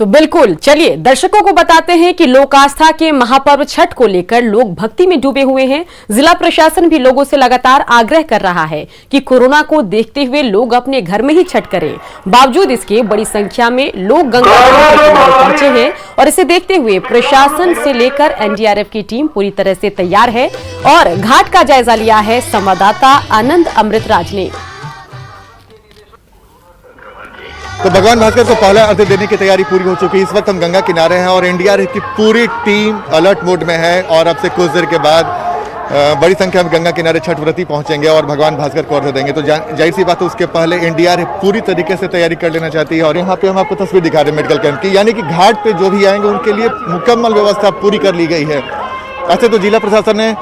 तो बिल्कुल चलिए दर्शकों को बताते हैं कि लोक आस्था के महापर्व छठ को लेकर लोग भक्ति में डूबे हुए हैं। जिला प्रशासन भी लोगों से लगातार आग्रह कर रहा है कि कोरोना को देखते हुए लोग अपने घर में ही छठ करें। बावजूद इसके बड़ी संख्या में लोग गंगा नदी के किनारे पहुंचे हैं और इसे देखते हुए प्रशासन से लेकर एनडीआरएफ की टीम पूरी तरह से तैयार है और घाट का जायजा लिया है संवाददाता आनंद अमृतराज ने। तो भगवान भास्कर को पहला अर्घ्य देने की तैयारी पूरी हो चुकी है। इस वक्त हम गंगा किनारे हैं और एनडीआरएफ की पूरी टीम अलर्ट मोड में है और अब से कुछ देर के बाद बड़ी संख्या में गंगा किनारे छठ व्रती पहुंचेंगे और भगवान भास्कर को अर्घ्य देंगे। तो जाहिर सी बात है उसके पहले एनडीआरएफ पूरी तरीके से तैयारी कर लेना चाहती है और यहाँ पे हम आपको तस्वीर दिखा रहे हैं मेडिकल कैंप की, यानी कि घाट पे जो भी आएंगे उनके लिए मुकम्मल व्यवस्था पूरी कर ली गई है। ऐसे तो जिला प्रशासन ने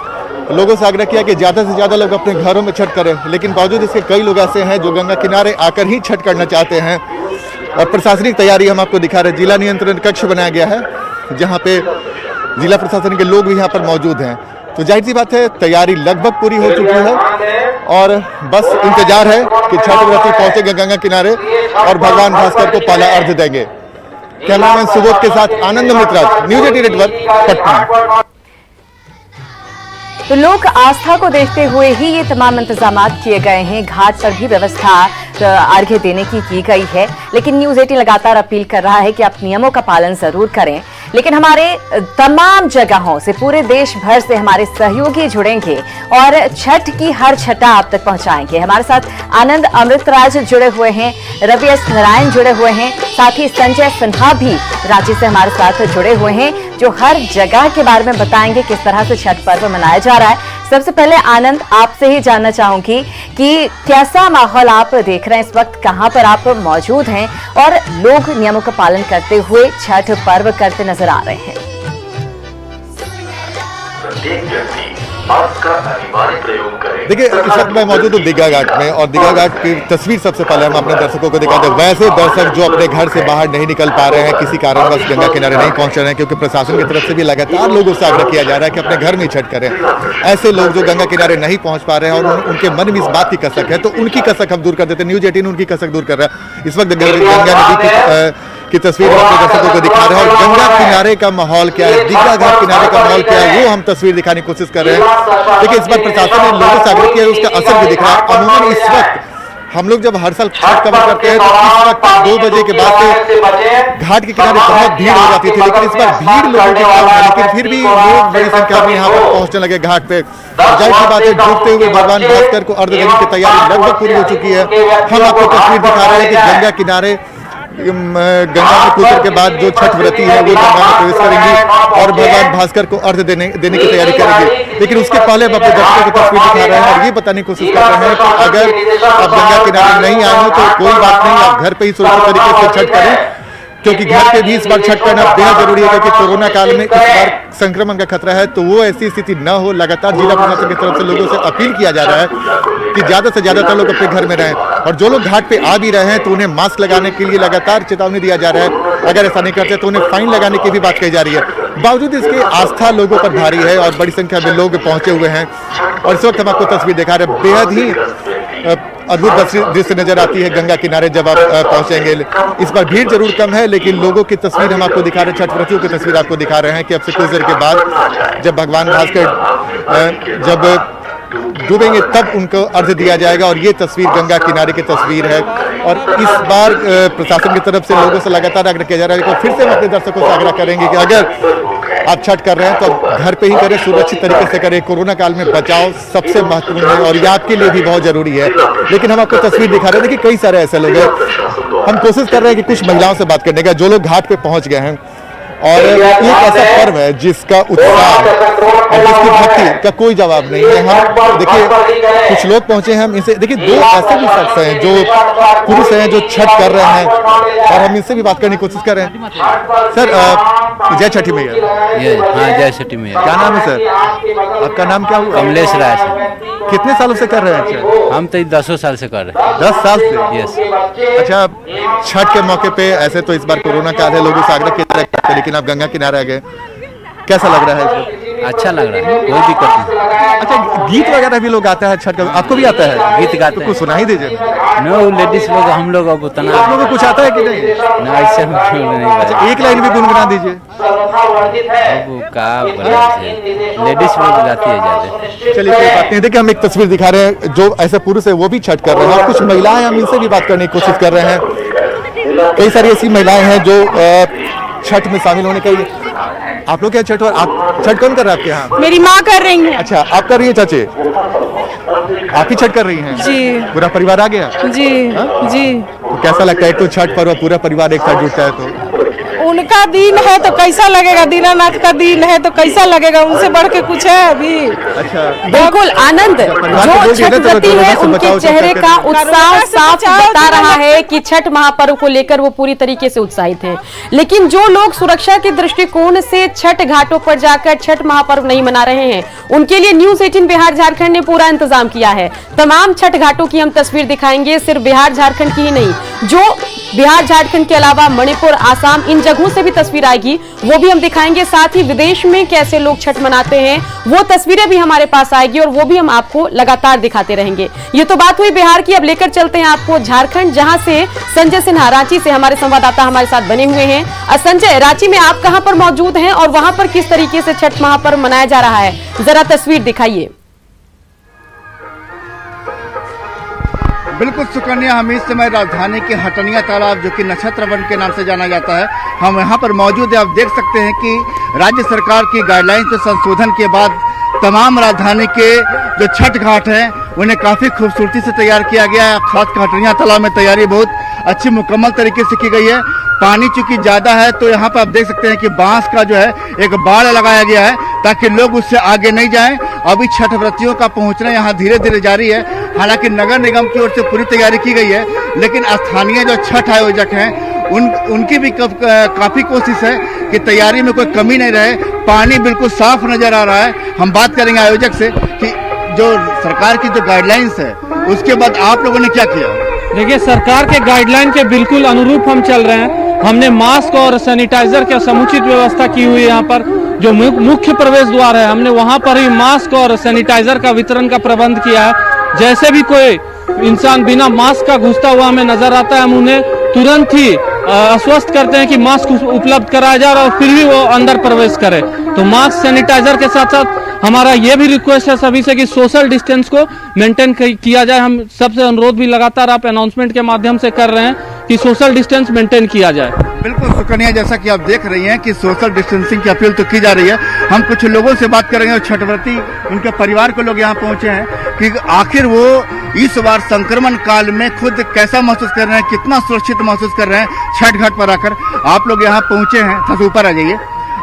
लोगों से आग्रह किया कि ज़्यादा से ज़्यादा लोग अपने घरों में छठ करें, लेकिन बावजूद इसके कई लोग ऐसे हैं जो गंगा किनारे आकर ही छठ करना चाहते हैं और प्रशासनिक तैयारी हम आपको दिखा रहे हैं। जिला नियंत्रण कक्ष बनाया गया है जहां पे जिला प्रशासन के लोग भी यहां पर मौजूद हैं। तो जाहिर सी बात है तैयारी लगभग पूरी हो चुकी है और बस इंतजार है कि छठ व्रती पहुंचेंगे गंगा किनारे और भगवान भास्कर को पहला अर्घ्य देंगे। कैमरामैन सुबोध के साथ आनंद अमृतराज, न्यूज 18 नेटवर्क, पटना। तो लोक आस्था को देखते हुए ही ये तमाम इंतजाम किए गए हैं। घाट पर भी व्यवस्था अर्घ्य देने की गई है, लेकिन न्यूज 18 लगातार अपील कर रहा है कि आप नियमों का पालन जरूर करें। लेकिन हमारे तमाम जगहों से, पूरे देश भर से हमारे सहयोगी जुड़ेंगे और छठ की हर छठा आप तक पहुंचाएंगे। हमारे साथ आनंद अमृतराज जुड़े हुए हैं, रवि एस नारायण जुड़े हुए हैं, साथ ही संजय सिन्हा भी रांची से हमारे साथ जुड़े हुए हैं जो हर जगह के बारे में बताएंगे किस तरह से छठ पर्व मनाया जा रहा है। सबसे पहले आनंद, आपसे ही जानना चाहूंगी कि कैसा माहौल आप देख रहे हैं इस वक्त, कहां पर आप मौजूद हैं और लोग नियमों का पालन करते हुए छठ पर्व करते नजर आ रहे हैं। देखिए इस वक्त मैं मौजूद हूँ दीघा घाट में और दीघा घाट की तस्वीर सबसे पहले हम अपने दर्शकों को दिखाते हैं। वैसे दर्शक जो अपने घर से बाहर नहीं निकल पा रहे हैं, किसी कारणवश गंगा किनारे नहीं पहुंच रहे हैं, क्योंकि प्रशासन की तरफ से भी लगातार लोगों से आग्रह किया जा रहा है कि अपने घर में छठ करें। ऐसे लोग जो गंगा किनारे नहीं पहुंच पा रहे हैं और उनके मन में इस बात की कसक है, तो उनकी कसक हम दूर कर देते हैं। न्यूज 18 उनकी कसक दूर कर रहा है। इस वक्त गंगा नदी की तस्वीर हम अपने दर्शकों को दिखा रहे हैं और गंगा किनारे का माहौल क्या है, दीघा घाट किनारे का माहौल क्या है, वो हम तस्वीर दिखाने की कोशिश कर रहे हैं। देखिए इस बार प्रशासन ने लोगों से आग्रह किया है, उसका असर भी दिख रहा है। अमूमन इस वक्त हम लोग जब हर साल छठ कवर करते हैं तो इस वक्त 2 बजे के बाद से घाट के किनारे बहुत भीड़ हो जाती थी, लेकिन इस बार भीड़ लोगों की कम है, लेकिन फिर भी लोग बड़ी संख्या में यहाँ पर पहुंचने लगे घाट पे। जाहिर सी बात है डूबते हुए भगवान भास्कर को अर्घ्य देने की तैयारी लगभग पूरी हो चुकी है। हम आपको तस्वीर दिखा रहे हैं कि गंगा किनारे गंगा में कूदने के बाद जो छठ व्रती है वो गंगा में प्रवेश करेंगी और भगवान भास्कर को अर्घ्य देने की तैयारी करेंगे। लेकिन उसके पहले हम अपने दर्शकों को तस्वीर दिखा रहे हैं और ये बताने की कोशिश कर रहे हैं कि अगर आप गंगा किनारे नहीं आए हो तो कोई बात नहीं, आप घर पे ही सुरक्षित तरीके से छठ करें, क्योंकि घर पे भी इस बार छठ करना बेहद जरूरी है, क्योंकि कोरोना काल में इस बार संक्रमण का खतरा है। तो वो ऐसी स्थिति न हो, लगातार जिला प्रशासन की तरफ से लोगों से अपील किया जा रहा है कि ज्यादा से ज्यादातर लोग अपने घर में रहें और जो लोग घाट पे आ भी रहे हैं तो उन्हें मास्क लगाने के लिए लगातार चेतावनी दिया जा रहा है। अगर ऐसा नहीं करते तो उन्हें फाइन लगाने की भी बात कही जा रही है। बावजूद इसके आस्था लोगों पर भारी है और बड़ी संख्या में लोग पहुंचे हुए हैं और इस वक्त हम आपको तस्वीर दिखा रहे हैं। बेहद ही अद्भुत दृश्य नजर आती है गंगा किनारे जब आप पहुंचेंगे। इस बार भीड़ जरूर कम है, लेकिन लोगों की तस्वीर हम आपको दिखा रहे हैं, छठ व्रतियों की तस्वीर आपको दिखा रहे हैं कि अब से कुछ देर के बाद जब भगवान भास्कर जब डूबेंगे तब उनको अर्घ्य दिया जाएगा और ये तस्वीर गंगा किनारे की तस्वीर है। और इस बार प्रशासन की तरफ से लोगों से लगातार आग्रह किया जा रहा है। तो फिर से हम अपने दर्शकों से आग्रह करेंगे कि अगर आप छठ कर रहे हैं तो घर पे ही करें, सुरक्षित तरीके से करें। कोरोना काल में बचाव सबसे महत्वपूर्ण है और ये आपके लिए भी बहुत जरूरी है। लेकिन हम आपको तस्वीर दिखा रहे हैं, देखिए कई सारे ऐसे लोग हैं। हम कोशिश कर रहे हैं कि कुछ महिलाओं से बात करने का, जो लोग घाट पे पहुंच गए हैं और एक ऐसा पर्व है जिसका उत्साह और जिसकी भक्ति का कोई जवाब नहीं है। हम देखिए कुछ लोग पहुंचे हैं, हम इनसे देखिए 2 ऐसे भी शख्स हैं जो पुरुष हैं जो छठ कर रहे हैं और हम इनसे भी बात करने की कोशिश कर रहे हैं। सर जय छठी मैया। हाँ जय छठी मैया। क्या नाम है सर? आपका नाम क्या हुआ? कमलेश राय से। कितने सालों से कर रहे हैं छठ? हम तो 10 साल से कर रहे हैं। 10 साल से? यस। अच्छा, छठ के मौके पे ऐसे तो इस बार कोरोना काल है, लोगों से आग्रह किया, लेकिन आप गंगा किनारे आ गए, कैसा लग रहा है? अच्छा लग रहा है, कोई दिक्कत नहीं। अच्छा, गीत वगैरह भी लोग गाते हैं छठ का, आपको भी आता है? गीत गाते तो हैं। कुछ सुना ही दीजिए। नो, लेडीज लोग, हम लोग अब उतना आप लोगों को कुछ आता है कि नहीं? ना, ऐसे हम लोग नहीं अच्छा, एक लाइन भी गुनगुना दीजिए। अब का बोला जाए, लेडीज लोग गाती है ज्यादा। चलिए, कोई बात नहीं। देखिए, हम एक तस्वीर दिखा रहे हैं, जो ऐसे पुरुष है वो भी छठ कर रहे हैं, और कुछ महिलाएं, हम इनसे भी बात करने की कोशिश कर रहे हैं। कई सारी ऐसी महिलाएं हैं जो छठ में शामिल होने का। आप लोग क्या छठ, और आप छठ कौन कर रहे हैं आपके यहाँ? मेरी माँ कर रही है। अच्छा, आप कर रही है चाचे? आप ही छठ कर रही हैं? जी। पूरा परिवार आ गया? जी। हाँ? जी। तो कैसा लगता है, एक तो छठ पर्व पूरा परिवार एक साथ जुटता है तो? उनका दिन है तो कैसा लगेगा, दीनानाथ का दिन है तो कैसा लगेगा, उनसे बढ़ के कुछ है अभी। अच्छा, बिल्कुल आनंद, जो छठ व्रती है उनके चेहरे का उत्साह साफ बता रहा है कि छठ महापर्व को लेकर वो पूरी तरीके से उत्साहित हैं। लेकिन जो लोग सुरक्षा के दृष्टिकोण से छठ घाटों पर जाकर छठ महापर्व नहीं मना रहे हैं, उनके लिए न्यूज 18 बिहार झारखंड ने पूरा इंतजाम किया है। तमाम छठ घाटों की हम तस्वीर दिखाएंगे, सिर्फ बिहार झारखंड की ही नहीं, जो बिहार झारखंड के अलावा मणिपुर, आसाम, इन जगहों से भी तस्वीर आएगी, वो भी हम दिखाएंगे। साथ ही विदेश में कैसे लोग छठ मनाते हैं वो तस्वीरें भी हमारे पास आएगी, और वो भी हम आपको लगातार दिखाते रहेंगे। ये तो बात हुई बिहार की, अब लेकर चलते हैं आपको झारखंड, जहां से संजय सिन्हा रांची से हमारे संवाददाता हमारे साथ बने हुए हैं। संजय, रांची में आप कहां पर मौजूद हैं और वहां पर किस तरीके से छठ महापर्व मनाया जा रहा है, जरा तस्वीर दिखाइए। बिल्कुल सुकन्या, हम इस समय राजधानी के हटनिया तालाब, जो कि नक्षत्र वन के नाम से जाना जाता है, हम यहाँ पर मौजूद है। आप देख सकते हैं कि राज्य सरकार की गाइडलाइंस के संशोधन के बाद तमाम राजधानी के जो छठ घाट हैं उन्हें काफ़ी खूबसूरती से तैयार किया गया है। खास हटनिया तालाब में तैयारी बहुत अच्छी मुकम्मल तरीके से की गई है। पानी चूंकि ज़्यादा है तो यहाँ पर आप देख सकते हैं कि बांस का जो है एक बाड़ लगाया गया है ताकि लोग उससे आगे नहीं जाएं। अभी छठ व्रतियों का पहुँचना यहाँ धीरे धीरे जारी है। हालांकि नगर निगम की ओर से पूरी तैयारी की गई है, लेकिन स्थानीय जो छठ आयोजक हैं उनकी भी काफ़ी कोशिश है कि तैयारी में कोई कमी नहीं रहे। पानी बिल्कुल साफ नज़र आ रहा है। हम बात करेंगे आयोजक से कि जो सरकार की जो गाइडलाइंस है उसके बाद आप लोगों ने क्या किया। देखिए, सरकार के गाइडलाइन के बिल्कुल अनुरूप हम चल रहे हैं। हमने मास्क और सैनिटाइजर की समुचित व्यवस्था की हुई है। यहाँ पर जो मुख्य प्रवेश द्वार है, हमने वहाँ पर ही मास्क और सैनिटाइजर का वितरण का प्रबंध किया है। जैसे भी कोई इंसान बिना मास्क का घुसता हुआ हमें नजर आता है, हम उन्हें तुरंत ही आश्वस्त करते हैं कि मास्क उपलब्ध कराया जा रहा है और फिर भी वो अंदर प्रवेश करे। तो मास्क सैनिटाइजर के साथ साथ हमारा ये भी रिक्वेस्ट है सभी से कि सोशल डिस्टेंस को मेंटेन किया जाए। हम सबसे अनुरोध भी लगातार आप अनाउंसमेंट के माध्यम से कर रहे हैं कि सोशल डिस्टेंस मेंटेन किया जाए। बिल्कुल सुकन्या, जैसा कि आप देख रही हैं कि सोशल डिस्टेंसिंग की अपील तो की जा रही है। हम कुछ लोगों से बात करेंगे और छठव्रती उनके परिवार के लोग यहाँ पहुंचे हैं कि आखिर वो इस बार संक्रमण काल में खुद कैसा महसूस कर रहे हैं, कितना सुरक्षित महसूस कर रहे हैं छठ घाट पर आकर। आप लोग यहाँ पहुंचे हैं, थोड़ा ऊपर आ जाइए।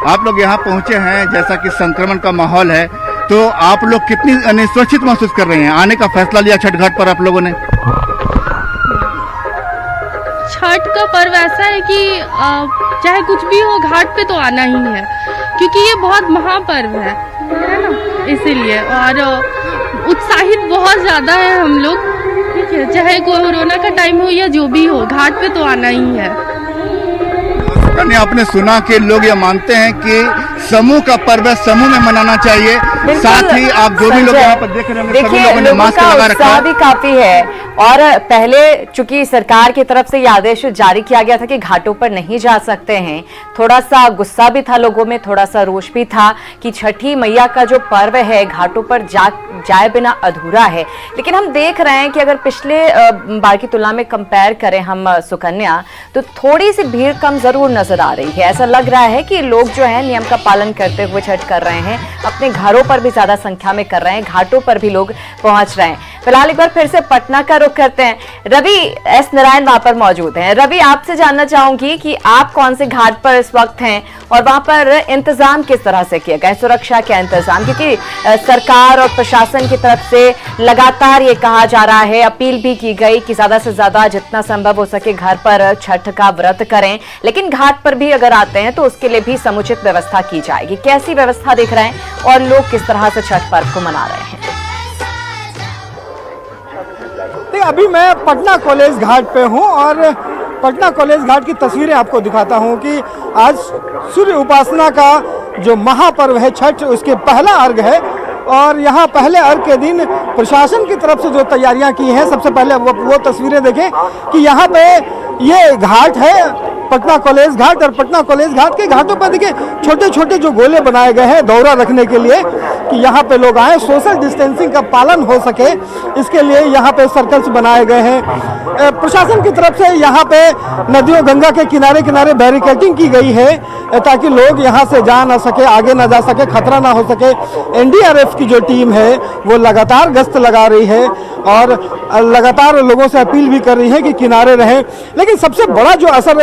आप लोग यहाँ पहुंचे हैं, जैसा कि संक्रमण का माहौल है, तो आप लोग कितनी सुरक्षित महसूस कर रहे हैं? आने का फैसला लिया छठ घाट पर आप लोगों ने। छठ का पर्व ऐसा है कि चाहे कुछ भी हो घाट पे तो आना ही है, क्योंकि ये बहुत महापर्व है ना, इसीलिए। और उत्साहित बहुत ज़्यादा है हम लोग, ठीक है, चाहे कोरोना का टाइम हो या जो भी हो, घाट पे तो आना ही है। आपने सुना कि लोग ये मानते हैं कि समूह का पर्व समूह में मनाना चाहिए। साथ ही आप जो भी लोग यहाँ पर देख रहे हैं, सभी लोगों ने मास्क लगा रखा है। भी काफी है। और पहले चूंकि सरकार की तरफ से ये आदेश जारी किया गया था कि घाटों पर नहीं जा सकते हैं, थोड़ा सा गुस्सा भी था लोगों में, थोड़ा सा रोष भी था कि छठी मैया का जो पर्व है घाटों पर जाए बिना अधूरा है। लेकिन हम देख रहे हैं कि अगर पिछले बार की तुलना में कंपेयर करें हम सुकन्या, तो थोड़ी सी भीड़ कम जरूर नजर आ रही है। ऐसा लग रहा है कि लोग जो है नियम का पालन करते हुए छठ कर रहे हैं, अपने घरों पर भी ज्यादा संख्या में कर रहे हैं, घाटों पर भी लोग पहुंच रहे हैं। फिलहाल एक बार फिर से पटना का रुख करते हैं। रवि एस नारायण वहां पर मौजूद हैं। रवि, आपसे जानना चाहूंगी कि आप कौन से घाट पर इस वक्त हैं और वहां पर इंतजाम किस तरह से किए गए, सुरक्षा क्या इंतजाम, क्योंकि सरकार और प्रशासन की तरफ से लगातार ये कहा जा रहा है, अपील भी की गई कि ज्यादा से ज्यादा जितना संभव हो सके घर पर छठ का व्रत करें, लेकिन घाट पर भी अगर आते हैं तो उसके लिए भी समुचित व्यवस्था की जाएगी। कैसी व्यवस्था देख रहे हैं और लोग किस तरह से छठ पर्व को मना रहे हैं? अभी मैं पटना कॉलेज घाट पे हूँ और पटना कॉलेज घाट की तस्वीरें आपको दिखाता हूँ कि आज सूर्य उपासना का जो महापर्व है छठ, उसके पहला अर्घ है। और यहाँ पहले अर्घ के दिन प्रशासन की तरफ से जो तैयारियां की हैं, सबसे पहले वो तस्वीरें देखें कि यहाँ पे ये घाट है पटना कॉलेज घाट, और पटना कॉलेज घाट के घाटों पर देखिए छोटे छोटे जो गोले बनाए गए हैं दौरा रखने के लिए कि यहाँ पे लोग आए, सोशल डिस्टेंसिंग का पालन हो सके, इसके लिए यहाँ पे सर्कल्स बनाए गए हैं। प्रशासन की तरफ से यहाँ पे नदियों गंगा के किनारे किनारे बैरिकेडिंग की गई है ताकि लोग यहाँ से जा ना सके, आगे ना जा सके, खतरा ना हो सके। एनडीआरएफ की जो टीम है वो लगातार गश्त लगा रही है और लगातार लोगों से अपील भी कर रही है कि किनारे रहें। लेकिन सबसे बड़ा जो असर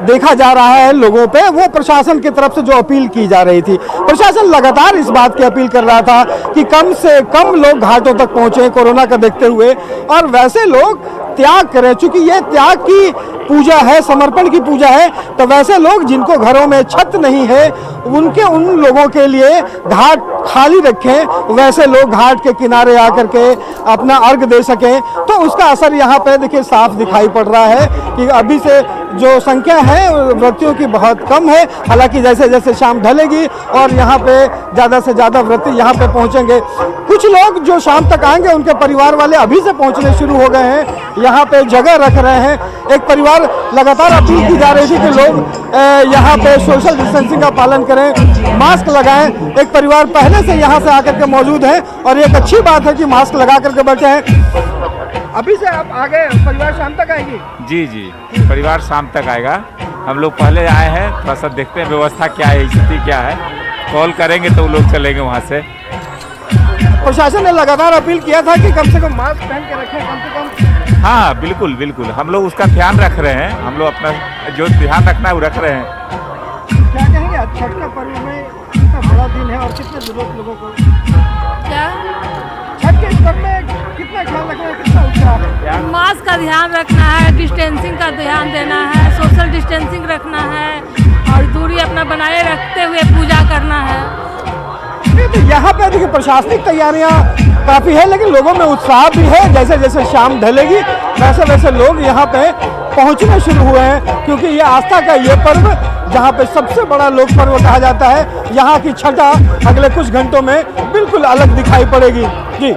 देखा जा रहा है लोगों पे, वो प्रशासन की तरफ से जो अपील की जा रही थी। प्रशासन लगातार इस बात की अपील कर रहा था कि कम से कम लोग घाटों तक पहुंचे कोरोना का देखते हुए, और वैसे लोग त्याग करें, चूंकि ये त्याग की पूजा है, समर्पण की पूजा है, तो वैसे लोग जिनको घरों में छत नहीं है उन लोगों के लिए घाट खाली रखें, वैसे लोग घाट के किनारे आकर के अपना अर्घ दे सकें। तो उसका असर यहाँ पे देखिए साफ दिखाई पड़ रहा है कि अभी से जो संख्या है व्रतियों की बहुत कम है। हालांकि जैसे जैसे शाम ढलेगी और यहाँ पे ज़्यादा से ज़्यादा व्रती यहाँ पे पहुँचेंगे। कुछ लोग जो शाम तक आएंगे उनके परिवार वाले अभी से पहुँचने शुरू हो गए हैं, यहाँ पे जगह रख रहे हैं। एक परिवार लगातार अपील की जा रही थी कि लोग यहाँ पे सोशल डिस्टेंसिंग का पालन करें, मास्क लगाएं। एक परिवार पहले से यहाँ से आकर के मौजूद है और एक अच्छी बात है कि मास्क लगा करके बैठे हैं। अभी से आप आ गए, परिवार शाम तक आएगी? जी जी, परिवार शाम तक आएगा। हम लोग पहले आए हैं, थोड़ा सा देखते हैं व्यवस्था क्या है, स्थिति क्या है, कॉल करेंगे तो लोग चलेंगे वहाँ से। प्रशासन ने लगातार अपील किया था कि कम से कम मास्क पहन के रखें, कम से कम। हाँ बिल्कुल बिल्कुल, हम लोग उसका ध्यान रख रहे हैं। हम लोग अपना जो ध्यान रखना है वो रख रहे हैं। क्या कहेंगे आज छठ का पर्व में कितना बड़ा दिन है और कितने जरूरत लोगों को? क्या छठ के इस पर्व में कितना ख्याल रखना है, कितना उत्साह है? मास्क का ध्यान रखना है, डिस्टेंसिंग का ध्यान देना है, सोशल डिस्टेंसिंग रखना है और दूरी अपना बनाए रखते हुए पूजा करना है। तो यहाँ पे देखिए प्रशासनिक तैयारियां काफी है, लेकिन लोगों में उत्साह भी है। जैसे जैसे शाम ढलेगी वैसे वैसे लोग यहाँ पे पहुँचने शुरू हुए हैं, क्योंकि ये आस्था का ये पर्व जहाँ पे सबसे बड़ा लोक पर्व कहा जाता है, यहाँ की छठा अगले कुछ घंटों में बिल्कुल अलग दिखाई पड़ेगी। जी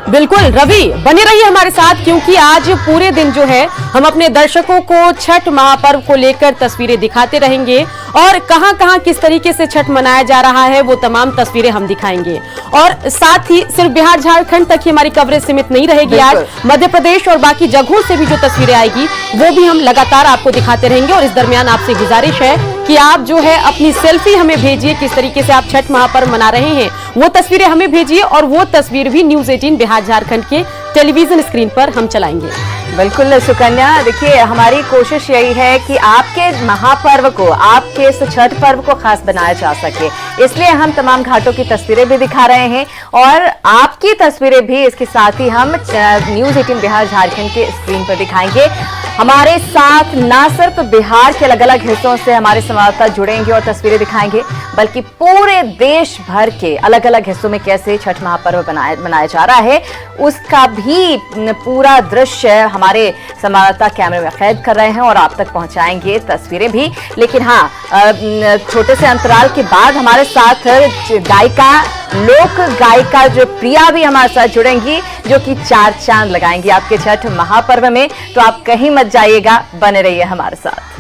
बिल्कुल रवि, बने रहिए हमारे साथ, क्योंकि आज पूरे दिन जो है हम अपने दर्शकों को छठ महापर्व को लेकर तस्वीरें दिखाते रहेंगे और कहां-कहां किस तरीके से छठ मनाया जा रहा है वो तमाम तस्वीरें हम दिखाएंगे। और साथ ही सिर्फ बिहार झारखंड तक ही हमारी कवरेज सीमित नहीं रहेगी, आज मध्य प्रदेश और बाकी जगहों से भी जो तस्वीरें आएगी वो भी हम लगातार आपको दिखाते रहेंगे। और इस दरमियान आपसे गुजारिश है कि आप जो है अपनी सेल्फी हमें भेजिए, किस तरीके से आप छठ महापर्व मना रहे हैं वो तस्वीरें हमें भेजिए, और वो तस्वीर भी न्यूज 18 बिहार झारखंड के टेलीविजन स्क्रीन पर हम चलाएंगे। बिल्कुल सुकन्या, देखिए हमारी कोशिश यही है कि आपके महापर्व को, आपके इस छठ पर्व को खास बनाया जा सके, इसलिए हम तमाम घाटों की तस्वीरें भी दिखा रहे हैं और आपकी तस्वीरें भी इसके साथ ही हम न्यूज 18 बिहार झारखंड के स्क्रीन पर दिखाएंगे। हमारे साथ ना सिर्फ बिहार के अलग अलग हिस्सों से हमारे संवाददाता जुड़ेंगे और तस्वीरें दिखाएंगे, बल्कि पूरे देश भर के अलग अलग हिस्सों में कैसे छठ महापर्व मनाया जा रहा है उसका भी पूरा दृश्य हमारे संवाददाता कैमरे में कैद कर रहे हैं और आप तक पहुंचाएंगे तस्वीरें भी। लेकिन हाँ, छोटे से अंतराल के बाद हमारे साथ गायिका, लोक गायिका जो प्रिया भी हमारे साथ जुड़ेंगी, जो कि 4 चांद लगाएंगी आपके छठ महापर्व में। तो आप कहीं मत जाइएगा, बने रहिए हमारे साथ।